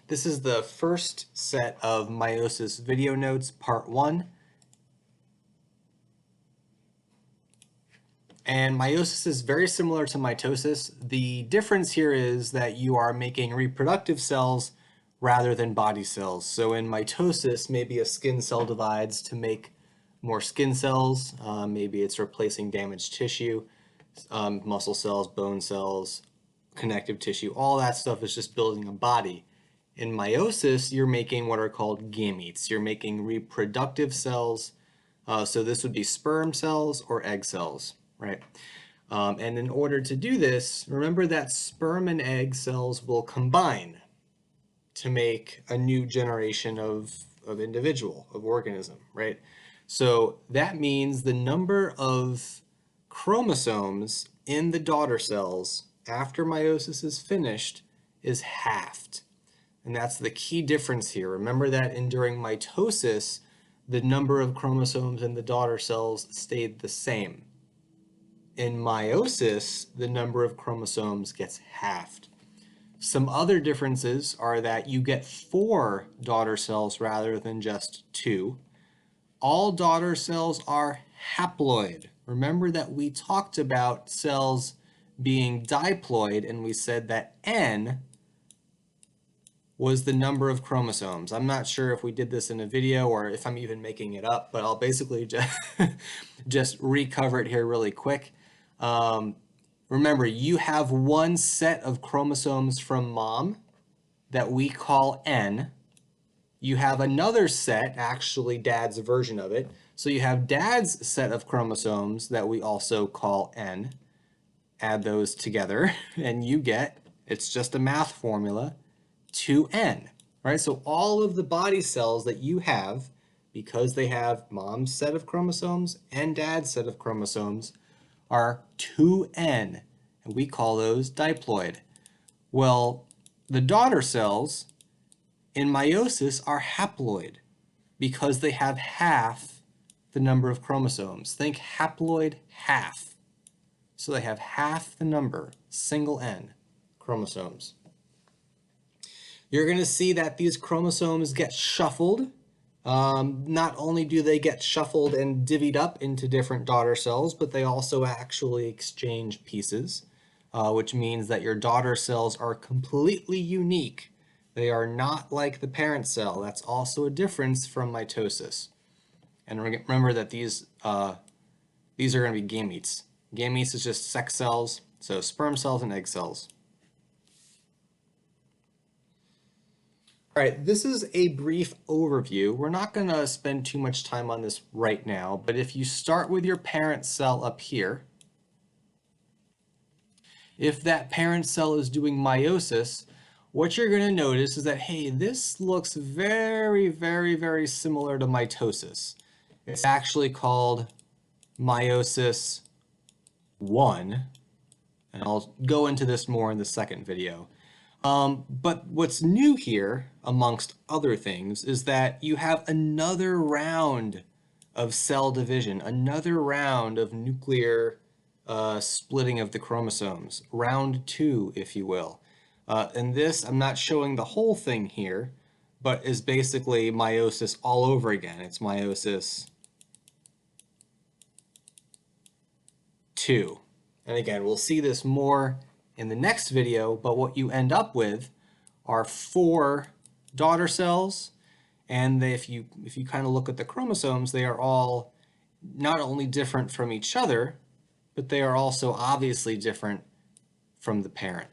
This is the first set of meiosis video notes, part 1. And meiosis is very similar to mitosis. The difference here is that you are making reproductive cells rather than body cells. So in mitosis, maybe a skin cell divides to make more skin cells. Maybe it's replacing damaged tissue, muscle cells, bone cells, connective tissue. All that stuff is just building a body. In meiosis, you're making what are called gametes. You're making reproductive cells. So this would be sperm cells or egg cells, right? And in order to do this, remember that sperm and egg cells will combine to make a new generation of individual, of organism, right? So that means the number of chromosomes in the daughter cells after meiosis is finished is halved. And that's the key difference here. Remember that during mitosis, the number of chromosomes in the daughter cells stayed the same. In meiosis, the number of chromosomes gets halved. Some other differences are that you get 4 daughter cells rather than just 2. All daughter cells are haploid. Remember that we talked about cells being diploid, and we said that N was the number of chromosomes. I'm not sure if we did this in a video or if I'm even making it up, but I'll basically just recover it here really quick. Remember, you have one set of chromosomes from mom that we call N. You have another set, actually dad's version of it. So you have dad's set of chromosomes that we also call N. Add those together and you get, it's just a math formula, 2N, right? So all of the body cells that you have, because they have mom's set of chromosomes and dad's set of chromosomes, are 2N, and we call those diploid. Well, the daughter cells in meiosis are haploid because they have half the number of chromosomes. Think haploid half. So they have half the number, single N, chromosomes. You're going to see that these chromosomes get shuffled. Not only do they get shuffled and divvied up into different daughter cells, but they also actually exchange pieces, which means that your daughter cells are completely unique. They are not like the parent cell. That's also a difference from mitosis. And remember that these are going to be gametes. Gametes is just sex cells, so sperm cells and egg cells. All right, this is a brief overview. We're not going to spend too much time on this right now, but if you start with your parent cell up here, if that parent cell is doing meiosis, what you're going to notice is that, hey, this looks very, very, very similar to mitosis. It's actually called meiosis 1, and I'll go into this more in the second video. But what's new here, amongst other things, is that you have another round of cell division, another round of nuclear splitting of the chromosomes, round 2, if you will. And this, I'm not showing the whole thing here, but is basically meiosis all over again. It's meiosis 2. And again, we'll see this more in the next video, but what you end up with are 4 daughter cells, and if you kind of look at the chromosomes, they are all not only different from each other, but they are also obviously different from the parent.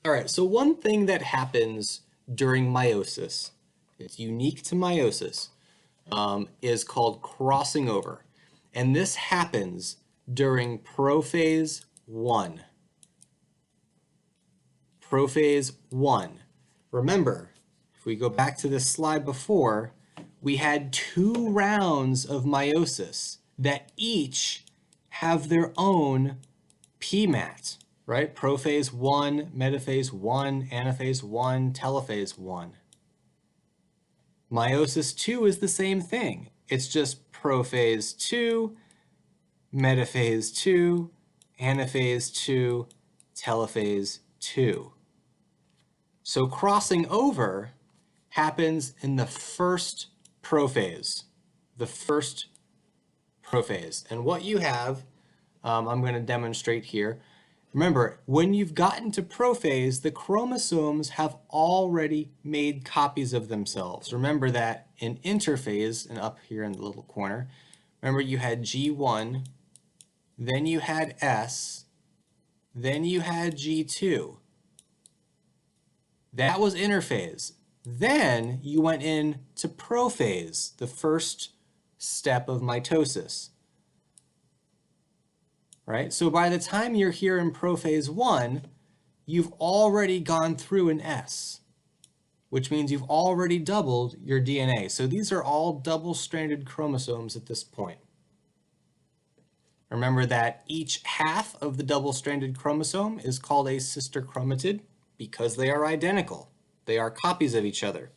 All right, so one thing that happens during meiosis, it's unique to meiosis, is called crossing over. And this happens during prophase 1. Prophase 1. Remember, if we go back to this slide before, we had 2 rounds of meiosis that each have their own PMAT, right? Prophase 1, metaphase 1, anaphase 1, telophase 1. Meiosis 2 is the same thing. It's just prophase 2, metaphase 2, anaphase 2, telophase 2. So crossing over happens in the first prophase. The first prophase. And what you have, I'm going to demonstrate here. Remember, when you've gotten to prophase, the chromosomes have already made copies of themselves. Remember that in interphase, and up here in the little corner, remember you had G1, then you had S, then you had G2. That was interphase. Then you went into prophase, the first step of mitosis. Right? So by the time you're here in prophase 1, you've already gone through an S, which means you've already doubled your DNA. So these are all double-stranded chromosomes at this point. Remember that each half of the double-stranded chromosome is called a sister chromatid because they are identical. They are copies of each other.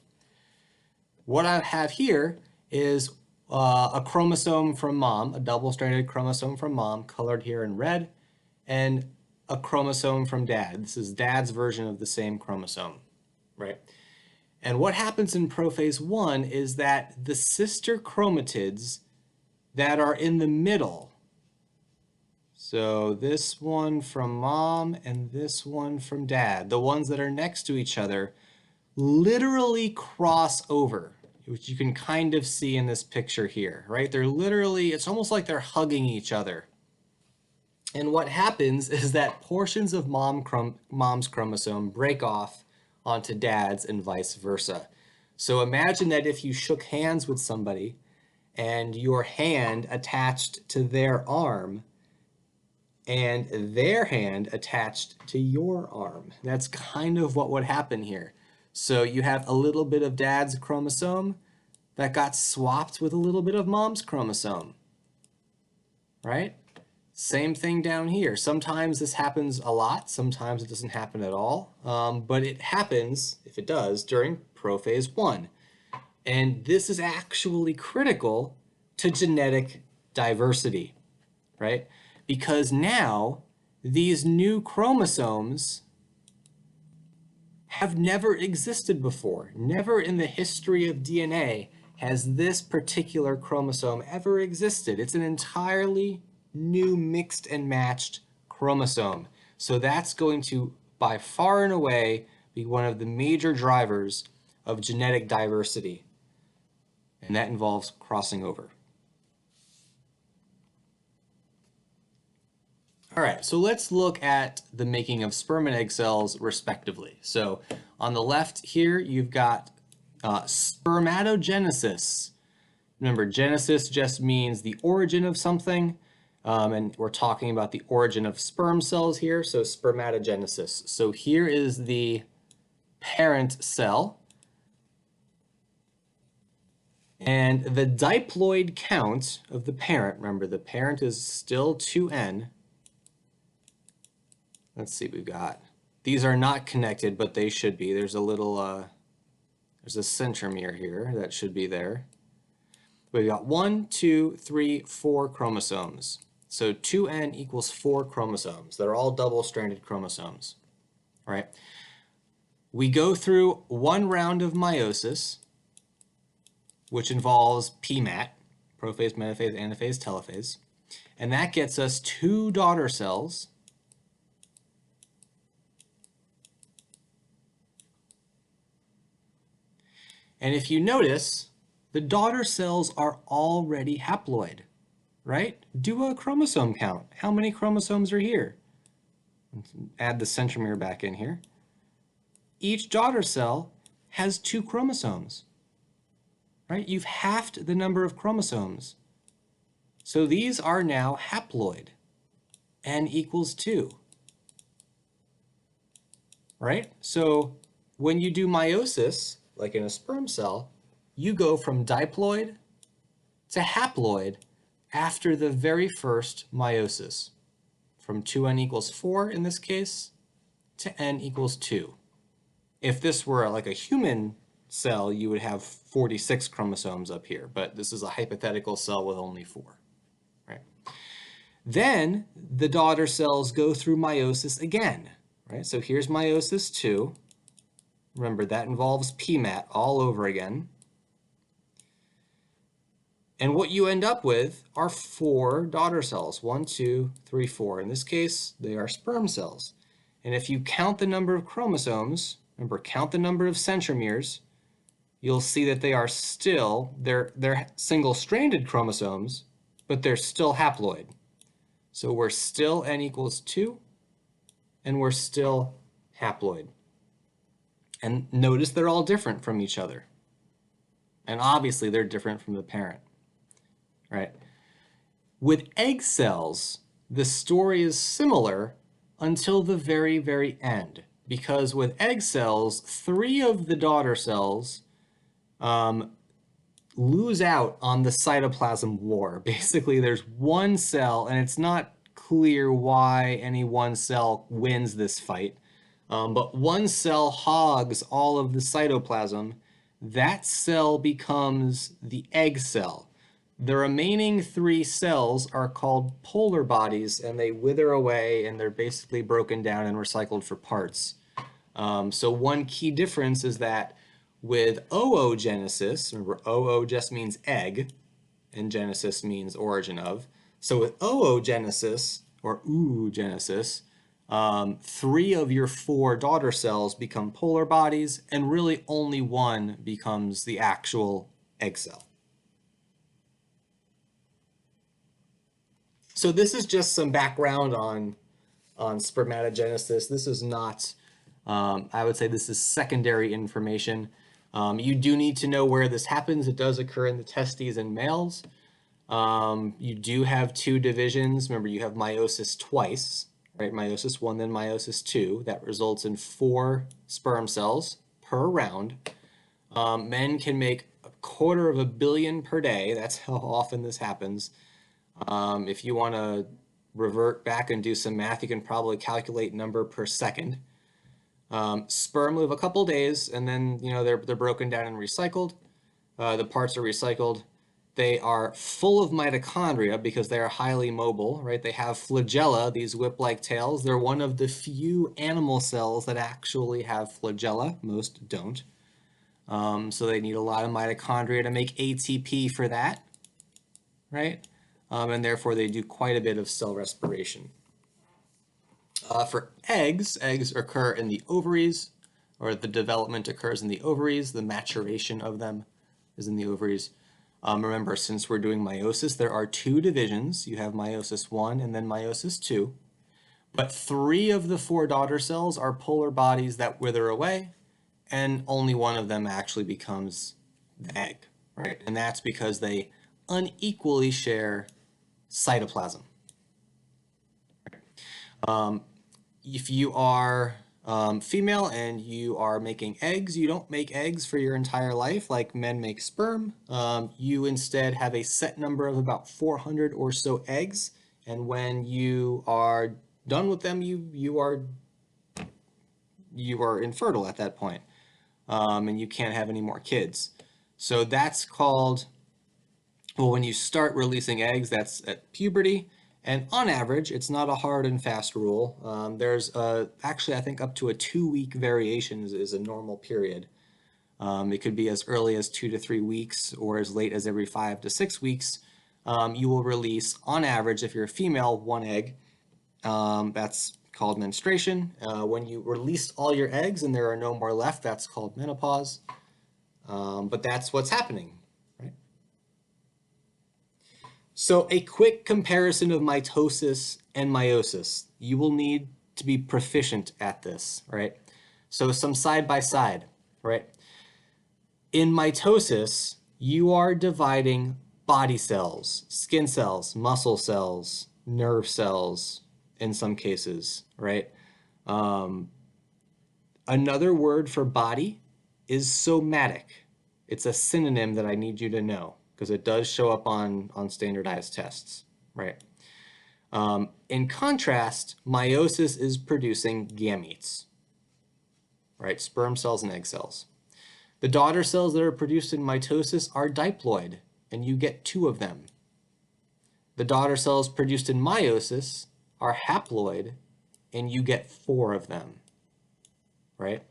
What I have here is a chromosome from mom, a double-stranded chromosome from mom, colored here in red, and a chromosome from dad. This is dad's version of the same chromosome, right? And what happens in prophase 1 is that the sister chromatids that are in the middle, so this one from mom and this one from dad, the ones that are next to each other, literally cross over, which you can kind of see in this picture here, right? They're literally, it's almost like they're hugging each other. And what happens is that portions of mom's chromosome break off onto dad's and vice versa. So imagine that if you shook hands with somebody and your hand attached to their arm and their hand attached to your arm. That's kind of what would happen here. So you have a little bit of dad's chromosome that got swapped with a little bit of mom's chromosome, right? Same thing down here. Sometimes this happens a lot, sometimes it doesn't happen at all, but it happens, if it does, during prophase 1. And this is actually critical to genetic diversity, right? Because now these new chromosomes have never existed before. Never in the history of DNA has this particular chromosome ever existed. It's an entirely new mixed and matched chromosome. So that's going to, by far and away, be one of the major drivers of genetic diversity. And that involves crossing over. All right, so let's look at the making of sperm and egg cells respectively. So on the left here, you've got spermatogenesis. Remember, genesis just means the origin of something, and we're talking about the origin of sperm cells here, so spermatogenesis. So here is the parent cell, and the diploid count of the parent, remember the parent is still 2n. Let's see, we've got, these are not connected, but they should be. There's a little, there's a centromere here that should be there. We've got 1, 2, 3, 4 chromosomes. So 2n equals 4 chromosomes. They're all double-stranded chromosomes, right? We go through one round of meiosis, which involves PMAT, prophase, metaphase, anaphase, telophase, and that gets us 2 daughter cells. And if you notice, the daughter cells are already haploid, right? Do a chromosome count. How many chromosomes are here? Add the centromere back in here. Each daughter cell has 2 chromosomes, right? You've halved the number of chromosomes. So these are now haploid, n equals 2, right? So when you do meiosis, like in a sperm cell, you go from diploid to haploid after the very first meiosis, from 2n equals 4 in this case to n equals 2. If this were like a human cell, you would have 46 chromosomes up here, but this is a hypothetical cell with only 4, right? Then the daughter cells go through meiosis again, right? So here's meiosis 2. Remember, that involves PMAT all over again. And what you end up with are 4 daughter cells. 1, 2, 3, 4. In this case, they are sperm cells. And if you count the number of chromosomes, remember, count the number of centromeres, you'll see that they are still, they're single-stranded chromosomes, but they're still haploid. So we're still n equals 2, and we're still haploid. And notice they're all different from each other. And obviously they're different from the parent, right? With egg cells, the story is similar until the very, very end. Because with egg cells, 3 of the daughter cells lose out on the cytoplasm war. Basically, there's one cell, and it's not clear why any one cell wins this fight, but one cell hogs all of the cytoplasm. That cell becomes the egg cell. The remaining 3 cells are called polar bodies, and they wither away, and they're basically broken down and recycled for parts. So one key difference is that with oogenesis, remember oo just means egg, and genesis means origin of. So with oogenesis, or oogenesis, 3 of your 4 daughter cells become polar bodies, and really only 1 becomes the actual egg cell. So this is just some background on spermatogenesis. This is not, I would say this is secondary information. You do need to know where this happens. It does occur in the testes in males. You do have 2 divisions. Remember, you have meiosis twice, right? Meiosis 1, then meiosis 2. That results in 4 sperm cells per round. Men can make 250 million per day. That's how often this happens. If you want to revert back and do some math, you can probably calculate number per second. Sperm live a couple days, and then they're broken down and recycled. The parts are recycled. They are full of mitochondria because they are highly mobile, right? They have flagella, these whip-like tails. They're one of the few animal cells that actually have flagella. Most don't. So they need a lot of mitochondria to make ATP for that, right? And therefore they do quite a bit of cell respiration. For eggs occur in the ovaries, or the development occurs in the ovaries. The maturation of them is in the ovaries. Remember, since we're doing meiosis, there are 2 divisions. You have meiosis 1 and then meiosis 2. But 3 of the 4 daughter cells are polar bodies that wither away, and only 1 of them actually becomes the egg, right? And that's because they unequally share cytoplasm. If you are female and you are making eggs, you don't make eggs for your entire life like men make sperm. You instead have a set number of about 400 or so eggs, and when you are done with them, you are infertile at that point, and you can't have any more kids. So that's called, well, when you start releasing eggs, that's at puberty. And on average, it's not a hard and fast rule. There's actually, I think, up to a 2-week variation is a normal period. It could be as early as 2 to 3 weeks, or as late as every 5 to 6 weeks. You will release, on average, if you're a female, 1 egg. That's called menstruation. When you release all your eggs and there are no more left, that's called menopause. But that's what's happening. So a quick comparison of mitosis and meiosis. You will need to be proficient at this, right? So some side by side, right? In mitosis, you are dividing body cells, skin cells, muscle cells, nerve cells in some cases, right? Another word for body is somatic. It's a synonym that I need you to know, because it does show up on standardized tests, right? In contrast, meiosis is producing gametes, right? Sperm cells and egg cells. The daughter cells that are produced in mitosis are diploid, and you get 2 of them. The daughter cells produced in meiosis are haploid, and you get 4 of them, right?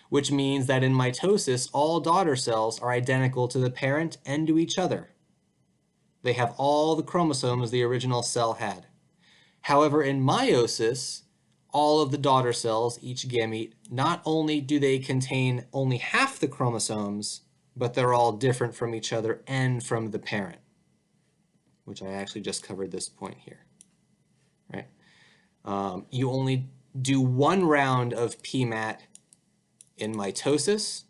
Which means that in mitosis, all daughter cells are identical to the parent and to each other. They have all the chromosomes the original cell had. However, in meiosis, all of the daughter cells, each gamete, not only do they contain only half the chromosomes, but they're all different from each other and from the parent, which I actually just covered this point here, right? You only do 1 round of PMAT in mitosis,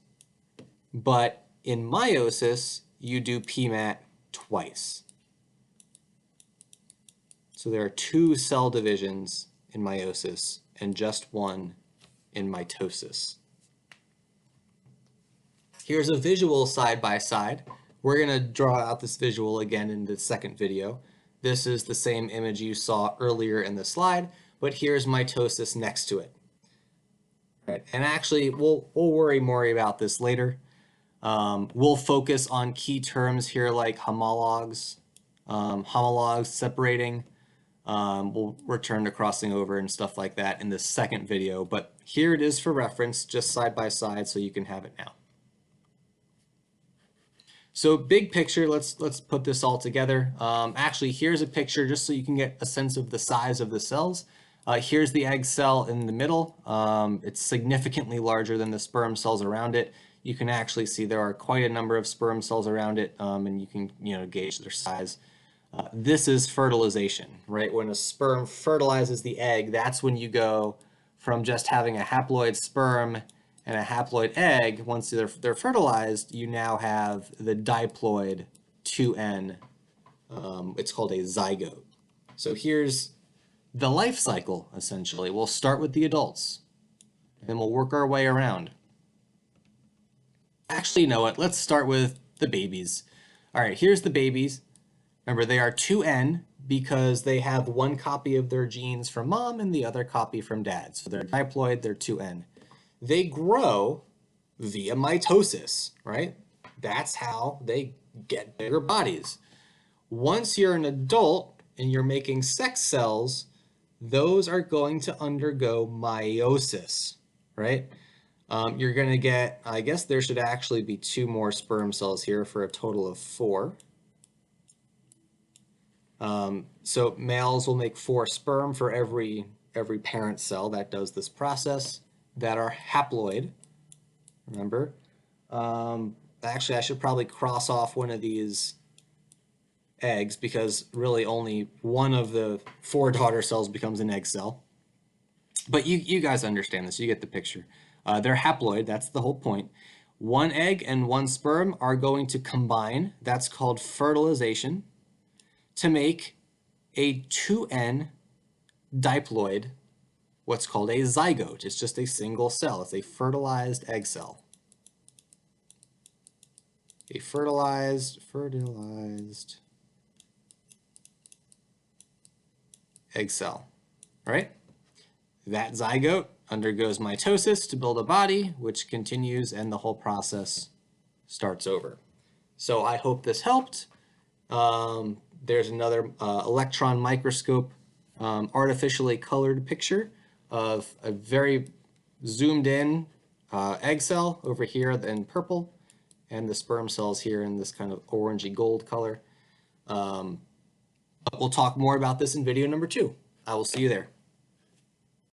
but in meiosis, you do PMAT twice. So there are 2 cell divisions in meiosis and just 1 in mitosis. Here's a visual side by side. We're going to draw out this visual again in the second video. This is the same image you saw earlier in the slide, but here's mitosis next to it. Right. And actually, we'll worry more about this later. We'll focus on key terms here like homologs, separating. We'll return to crossing over and stuff like that in the second video, but here it is for reference, just side by side, so you can have it now. So big picture, let's put this all together. Actually, here's a picture just so you can get a sense of the size of the cells. Here's the egg cell in the middle. It's significantly larger than the sperm cells around it. You can actually see there are quite a number of sperm cells around it, and you can gauge their size. This is fertilization, right? When a sperm fertilizes the egg, that's when you go from just having a haploid sperm and a haploid egg. Once they're fertilized, you now have the diploid 2N. It's called a zygote. So here's the life cycle, essentially. We'll start with the adults, and we'll work our way around. Actually, you know what? Let's start with the babies. All right, here's the babies. Remember, they are 2N because they have 1 copy of their genes from mom and the other copy from dad. So they're diploid, they're 2N. They grow via mitosis, right? That's how they get bigger bodies. Once you're an adult and you're making sex cells, those are going to undergo meiosis, right? You're going to get, I guess there should actually be 2 more sperm cells here for a total of 4. So males will make 4 sperm for every parent cell that does this process that are haploid, remember? Actually, I should probably cross off one of these eggs because really only 1 of the 4 daughter cells becomes an egg cell. But you guys understand this, you get the picture. They're haploid, that's the whole point. 1 egg and 1 sperm are going to combine, that's called fertilization, to make a 2N diploid, what's called a zygote. It's just a single cell. It's a fertilized egg cell. A fertilized egg cell, right? That zygote undergoes mitosis to build a body, which continues and the whole process starts over. So I hope this helped. There's another electron microscope artificially colored picture of a very zoomed in egg cell over here in purple, and the sperm cells here in this kind of orangey gold color. But we'll talk more about this in video number 2. I will see you there.